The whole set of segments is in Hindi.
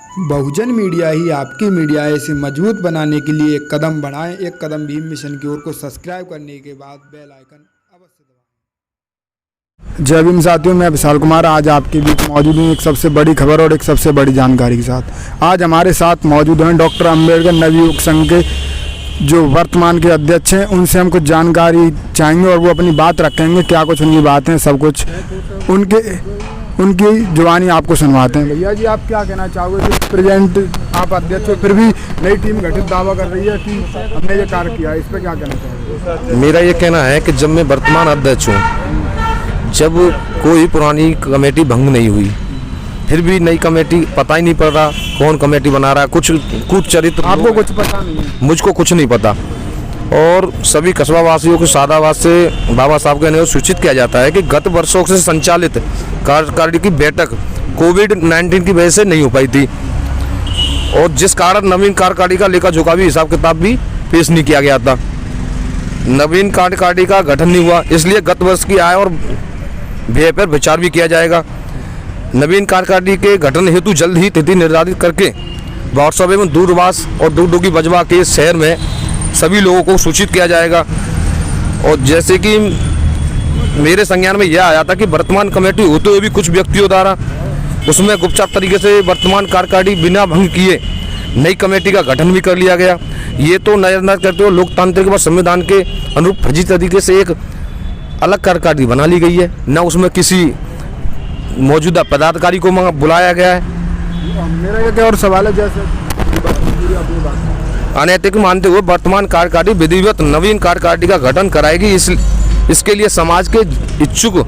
बहुजन मीडिया ही आपकी मीडिया है। इसे मजबूत बनाने के लिए एक कदम बढ़ाएं। एक कदम भीम मिशन की ओर को सब्सक्राइब करने के बाद बेल आइकन अवश्य दबाएं। जय भीम साथियों, मैं विशाल कुमार आज आपके बीच मौजूद हूँ एक सबसे बड़ी खबर और एक सबसे बड़ी जानकारी के साथ। आज हमारे साथ मौजूद हैं डॉक्टर अम्बेडकर नवयुवक संघ के जो वर्तमान के अध्यक्ष हैं। उनसे हम कुछ जानकारी चाहेंगे और वो अपनी बात रखेंगे। क्या कुछ उनकी बातें, सब कुछ उनकी जुबानी आपको सुनवाते हैं। भैया जी, आप क्या कहना चाहोगे कि प्रेजेंट आप अध्यक्ष हो, फिर भी नई टीम गठित दावा कर रही है कि हमने ये कार्य किया है, इस पर क्या कहना चाहोगे? मेरा ये कहना है कि जब मैं वर्तमान अध्यक्ष हूँ, जब कोई पुरानी कमेटी भंग नहीं हुई, फिर भी नई कमेटी पता ही नहीं पड़ रहा कौन कमेटी बना रहा है। कुछ चरित्र आपको कुछ पता नहीं है? मुझको कुछ नहीं पता। और सभी कस्बा वासियों को सादाबाद से बाबा साहब के ने सूचित किया जाता है कि गत वर्षों से संचालित कार्यकारिणी की बैठक कोविड-19 की वजह से नहीं हो पाई थी और जिस कारण नवीन कार्यकारिणी का लेखा जोखा भी हिसाब किताब भी पेश नहीं किया गया था। नवीन कार्यकारिणी का गठन नहीं हुआ, इसलिए गत वर्ष की आय और व्यय पर विचार भी किया जाएगा। नवीन कार्यकारिणी के गठन हेतु जल्द ही तिथि निर्धारित करके वाट्सएप एवं दूरभाष और डुगडुगी बजवा के शहर में सभी लोगों को सूचित किया जाएगा। और जैसे कि मेरे संज्ञान में यह आया था कि वर्तमान कमेटी होते हुए भी कुछ व्यक्तियों द्वारा उसमें गुपचार तरीके से वर्तमान कार्यकारिणी बिना भंग किए नई कमेटी का गठन भी कर लिया गया। ये तो नजरअंदाज करते हुए लोकतांत्रिक व संविधान के अनुरूप फर्जी तरीके से एक अलग कार्यकारिणी बना ली गई है। न उसमें किसी मौजूदा पदाधिकारी को बुलाया गया है। मेरा ये क्या और सवाल है, जैसे अनैतिक मानते हुए वर्तमान कार्यकारिणी विधिवत नवीन कार्यकारिणी का गठन कराएगी। इसके लिए समाज के इच्छुक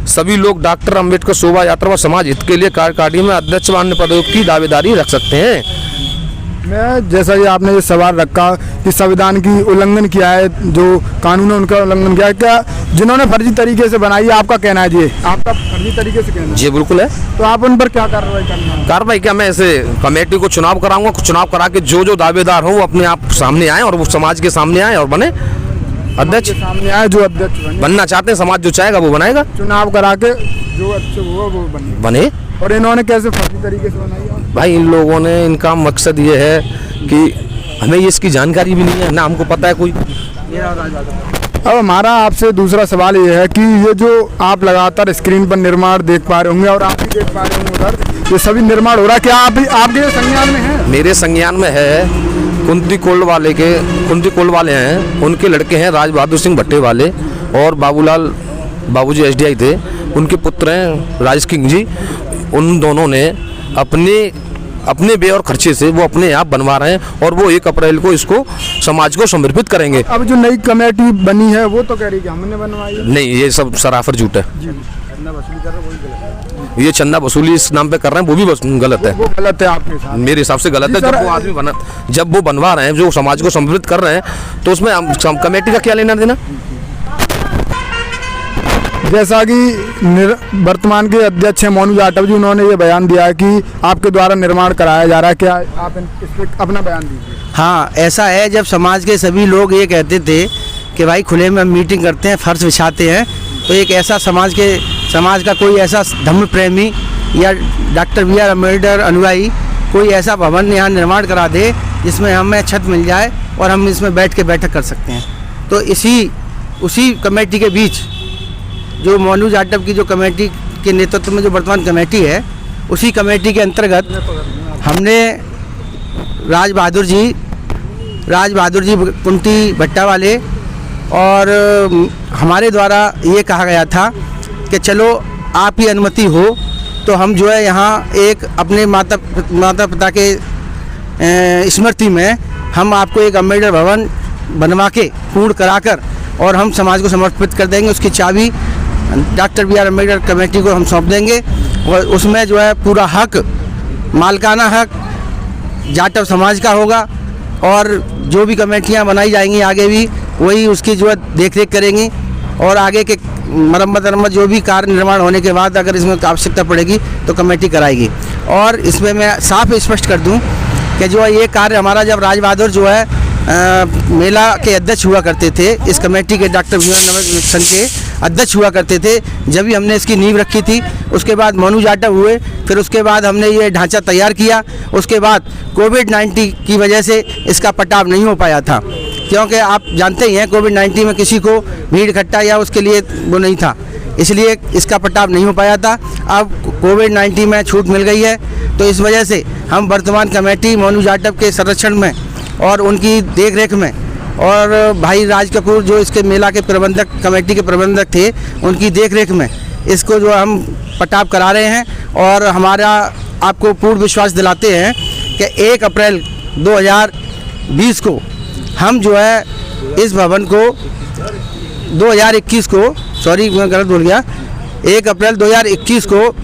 सभी लोग डॉक्टर अम्बेडकर शोभा यात्रा व समाज हित के लिए कार्यकारिणी में अध्यक्ष व अन्य पदों की दावेदारी रख सकते हैं। मैं जैसा कि आपने ये सवाल रखा कि संविधान की उल्लंघन किया है, जो कानून है उनका उल्लंघन किया है, क्या जिन्होंने फर्जी तरीके से बनाई है, आपका कहना है जी? आपका फर्जी तरीके से कहना है? जी बिल्कुल है। तो आप उन पर क्या कार्रवाई करना है? कार्रवाई क्या, मैं ऐसे कमेटी को चुनाव कराऊंगा। चुनाव करा के जो दावेदार हो वो अपने आप सामने आए और वो समाज के सामने आए और बने अध्यक्ष। सामने आए जो अध्यक्ष बनना चाहते हैं, समाज जो चाहेगा वो बनाएगा। चुनाव करा के जो अच्छे हुआ वो बने। और इन्होंने कैसे फर्जी तरीके से बनाई है? भाई इन लोगों ने, इनका मकसद ये है कि हमें इसकी जानकारी भी नहीं है, ना हमको पता है कोई। अब हमारा आपसे दूसरा सवाल ये है कि ये जो आप लगातार स्क्रीन पर निर्माण देख पा रहे होंगे और आप भी देख पा रहे होंगे उधर, ये सभी निर्माण हो रहा है, क्या आपके संज्ञान में है? मेरे संज्ञान में है। कुंती कोल्ड वाले हैं, उनके लड़के हैं राज बहादुर सिंह भट्टे वाले और बाबूलाल बाबूजी एसडीआई थे, उनके पुत्र हैं राजेश किंग जी। उन दोनों ने अपने व्यय और खर्चे से वो अपने आप बनवा रहे हैं और वो 1 अप्रैल को इसको समाज को समर्पित करेंगे। अब जो नई कमेटी बनी है वो तो कह रही है कि हमने बनवाई है। नहीं, ये सब सराफर झूठ है। ये चंदा वसूली इस नाम पे कर रहे हैं, वो भी गलत है। वो गलत है आपके साथ? मेरे हिसाब से गलत है। जब वो बनवा रहे हैं, जो समाज को समर्पित कर रहे हैं, तो उसमें कमेटी का क्या लेना देना? जैसा कि वर्तमान के अध्यक्ष हैं मोनू जाटव जी, उन्होंने ये बयान दिया है कि आपके द्वारा निर्माण कराया जा रहा है। क्या आप इस पर अपना बयान दीजिए? हाँ, ऐसा है। जब समाज के सभी लोग ये कहते थे कि भाई खुले में मीटिंग करते हैं, फर्श बिछाते हैं, तो एक ऐसा समाज का कोई ऐसा धम्म प्रेमी या डॉक्टर B.R. अम्बेडकर अनुयायी कोई ऐसा भवन यहाँ निर्माण करा दे जिसमें हमें छत मिल जाए और हम इसमें बैठ के बैठक कर सकते हैं। तो उसी कमेटी के बीच जो मोनू जाटव की जो कमेटी के नेतृत्व में जो वर्तमान कमेटी है, उसी कमेटी के अंतर्गत हमने राज बहादुर जी कुंती भट्टा वाले और हमारे द्वारा ये कहा गया था कि चलो आप ही अनुमति हो तो हम जो है यहाँ एक अपने माता पिता के स्मृति में हम आपको एक अम्बेडकर भवन बनवा के पूर्ण कराकर और हम समाज को समर्पित कर देंगे। उसकी चाबी डॉक्टर B.R. अम्बेडकर कमेटी को हम सौंप देंगे और उसमें जो है पूरा हक, मालिकाना हक जाटव समाज का होगा और जो भी कमेटियां बनाई जाएंगी आगे भी वही उसकी जो है देख करेंगी और आगे के मरम्मत जो भी कार्य निर्माण होने के बाद अगर इसमें आवश्यकता पड़ेगी तो कमेटी कराएगी। और इसमें मैं साफ स्पष्ट कर दूं कि जो ये कार्य हमारा, जब राज बहादुर जो है मेला के अध्यक्ष हुआ करते थे, इस कमेटी के डॉक्टर B.R. संघ के अध्यक्ष हुआ करते थे, जब भी हमने इसकी नींव रखी थी उसके बाद मोनू जाटव हुए, फिर उसके बाद हमने ये ढांचा तैयार किया। उसके बाद कोविड-19 की वजह से इसका पटाव नहीं हो पाया था, क्योंकि आप जानते ही हैं कोविड-19 में किसी को भीड़ इकट्ठा या उसके लिए वो नहीं था, इसलिए इसका पटाव नहीं हो पाया था। अब कोविड-19 में छूट मिल गई है, तो इस वजह से हम वर्तमान कमेटी मोनू जाटव के संरक्षण में और उनकी देखरेख में, और भाई राज कपूर जो इसके मेला के प्रबंधक, कमेटी के प्रबंधक थे, उनकी देखरेख में इसको जो हम पटाव करा रहे हैं। और हमारा आपको पूर्ण विश्वास दिलाते हैं कि 1 अप्रैल 2020 को हम जो है इस भवन को 2021 को, सॉरी मैं गलत बोल गया, 1 अप्रैल 2021 को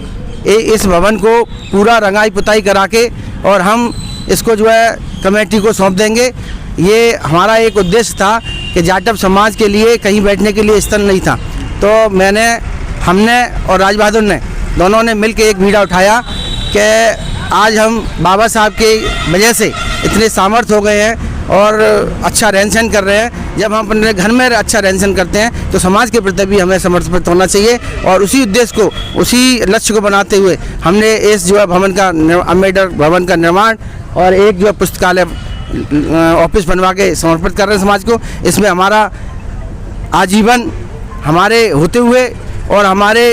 इस भवन को पूरा रंगाई पुताई करा के और हम इसको जो है कमेटी को सौंप देंगे। ये हमारा एक उद्देश्य था कि जाटव समाज के लिए कहीं बैठने के लिए स्थल नहीं था, तो हमने और राज बहादुर ने दोनों ने मिलकर एक बीड़ा उठाया कि आज हम बाबा साहब के वजह से इतने सामर्थ्य हो गए हैं और अच्छा रहन सहन कर रहे हैं। जब हम अपने घर में अच्छा रहन सहन करते हैं तो समाज के प्रति भी हमें समर्पित होना चाहिए, और उसी उद्देश्य को, उसी लक्ष्य को बनाते हुए हमने इस जो है भवन का, अम्बेडकर भवन का निर्माण और एक जो है पुस्तकालय ऑफिस बनवा के समर्पित कर रहे हैं समाज को। इसमें हमारा आजीवन हमारे होते हुए और हमारे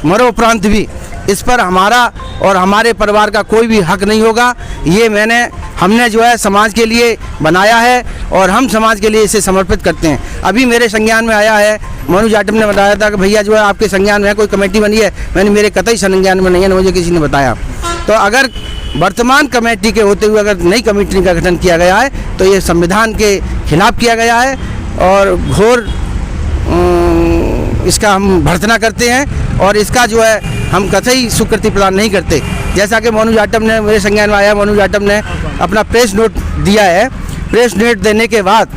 मरणोपरांत भी इस पर हमारा और हमारे परिवार का कोई भी हक नहीं होगा। ये हमने जो है समाज के लिए बनाया है और हम समाज के लिए इसे समर्पित करते हैं। अभी मेरे संज्ञान में आया है, मोनू जाटव ने बताया था कि भैया जो है आपके संज्ञान में कोई कमेटी बनी है। मैंने मेरे कतई संज्ञान में नहीं है, मुझे किसी ने बताया। तो अगर वर्तमान कमेटी के होते हुए अगर नई कमेटी का गठन किया गया है तो ये संविधान के खिलाफ किया गया है और घोर इसका हम भर्त्सना करते हैं और इसका जो है हम कतई स्वीकृति प्रदान नहीं करते। जैसा कि मोनू जाटव ने, मेरे संज्ञान में आया, मोनू जाटव ने अपना प्रेस नोट दिया है। प्रेस नोट देने के बाद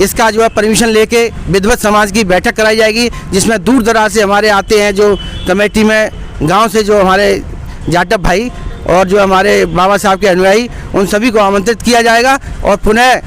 इसका जो है परमिशन लेके विद्वत समाज की बैठक कराई जाएगी, जिसमें दूर दराज से हमारे आते हैं जो कमेटी में, गांव से जो हमारे जाटव भाई और जो हमारे बाबा साहब के अनुयायी, उन सभी को आमंत्रित किया जाएगा और पुनः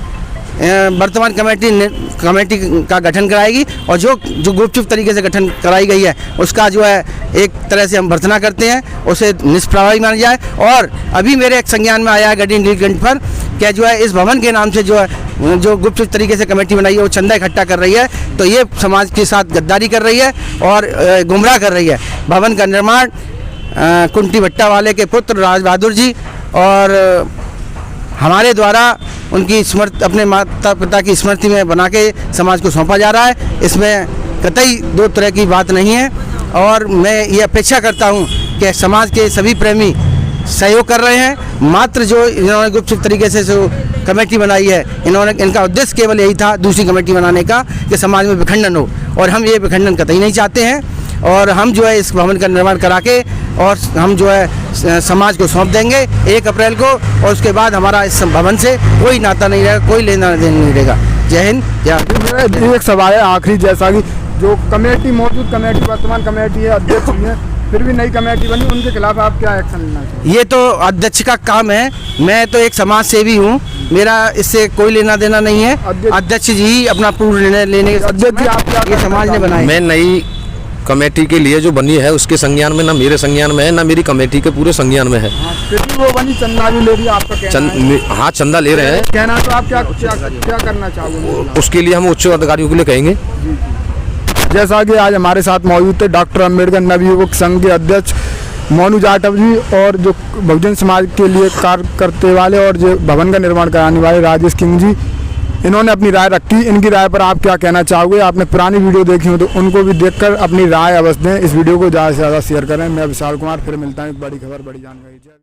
वर्तमान कमेटी का गठन कराएगी। और जो गुपचुप तरीके से गठन कराई गई है उसका जो है एक तरह से हम भर्त्सना करते हैं, उसे निष्प्रभावी माना जाए। और अभी मेरे एक संज्ञान में आया है गड्डी नीलकंठ पर कि जो है इस भवन के नाम से जो है जो गुपचुप तरीके से कमेटी बनाई है वो चंदा इकट्ठा कर रही है, तो ये समाज के साथ गद्दारी कर रही है और गुमराह कर रही है। भवन का निर्माण कुंटी भट्टा वाले के पुत्र राज बहादुर जी और हमारे द्वारा उनकी अपने माता पिता की स्मृति में बना के समाज को सौंपा जा रहा है। इसमें कतई दो तरह की बात नहीं है और मैं ये अपेक्षा करता हूँ कि समाज के सभी प्रेमी सहयोग कर रहे हैं। मात्र जो इन्होंने गुपचुप तरीके से जो कमेटी बनाई है, इनका उद्देश्य केवल यही था दूसरी कमेटी बनाने का कि समाज में विखंडन हो, और हम ये विखंडन कतई नहीं चाहते हैं। और हम जो है इस भवन का निर्माण करा के और हम जो है समाज को सौंप देंगे 1 अप्रैल को, और उसके बाद हमारा इस भवन से कोई नाता नहीं रहेगा, कोई लेना देना नहीं रहेगा। जय हिंद, जय। एक सवाल है आखिरी, जैसा कि जो कमेटी मौजूद कमेटी वर्तमान कमेटी है, अध्यक्ष भी है, फिर भी नई कमेटी बनी, उनके खिलाफ आप क्या एक्शन लेना चाहिए? ये तो अध्यक्ष का काम है, मैं तो एक समाज सेवी हूँ, मेरा इससे कोई लेना देना नहीं है। अध्यक्ष जी ही अपना पूर्ण निर्णय लेने के, अध्यक्ष ये समाज ने बनाया। मैं नई कमेटी के लिए जो बनी है उसके संज्ञान में, ना मेरे संज्ञान में है ना मेरी कमेटी के पूरे संज्ञान में है। वो बनी चंदा भी ले रही है, आपका कहना हाँ, चंदा ले रहे हैं। कहना तो आप क्या करना चाहोगे? उसके लिए हम उच्च अधिकारियों के लिए कहेंगे। जैसा कि आज हमारे साथ मौजूद थे डॉक्टर अम्बेडकर नवयुवक संघ के अध्यक्ष मोनू जाटव जी और जो बहुजन समाज के लिए कार्य करते वाले और जो भवन का निर्माण कराने वाले राजेश किंग जी, इन्होंने अपनी राय रखी। इनकी राय पर आप क्या कहना चाहोगे? आपने पुरानी वीडियो देखी हो तो उनको भी देखकर अपनी राय अवश्य दें। इस वीडियो को ज़्यादा से ज़्यादा शेयर करें। मैं विशाल कुमार, फिर मिलता हूँ एक बड़ी खबर, बड़ी जानकारी।